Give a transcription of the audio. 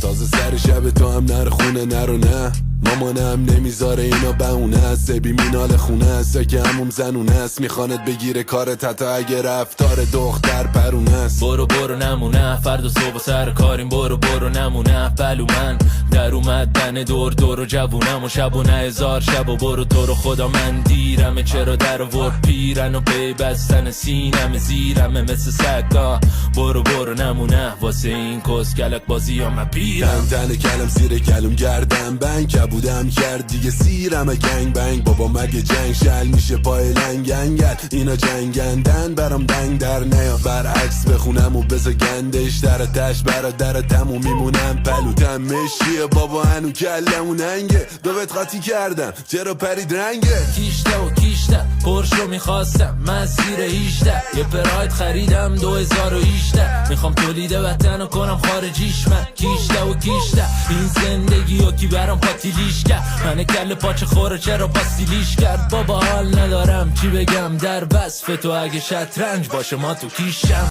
تازه سر شب تو هم نره خونه نرو نه. مامانم نمیذاره اینا بهونه است، سبی مینال خونه است که همون زنونه است، میخواند بگیره کارت حتی اگه رفتار دختر پرونه است. برو نمونه فردا صبح سر کاریم، برو نمونه پلو من در اومدن دور و جوونم و شبونه هزار شب و برو تو رو خدا من دیرمه، چرا در ورد پیرن و پی بستن سینم زیرمه مثل سگا. برو نمونه واسه این کس کلک بازی ها من پیرم. تن کلم زیر کلم گردم بنگ بودم کرد دیگه سیرم گنگ بنگ. بابا مگه جنگ شل میشه پای لنگنگل، اینا جنگندن برام دنگ در نیا. برعکس بخونم و بزا گندش در تش برادرتم و میمونم پلوتم مشیه. بابا هنو کلمون هنگه دوبت قاطی کردم چرا پرید رنگه. کیشته پرشو میخواستم مسیر 18 یه پراید خریدم 2018 میخوام تولید وطن رو کنم خارجیش. من کیشته این زندگی و کی برام پاتیلیش کرد، من کل پاچه خوره چرا باستیلیش کرد. بابا حال ندارم چی بگم در وصف تو، اگه شطرنج باشه ما تو کیشم.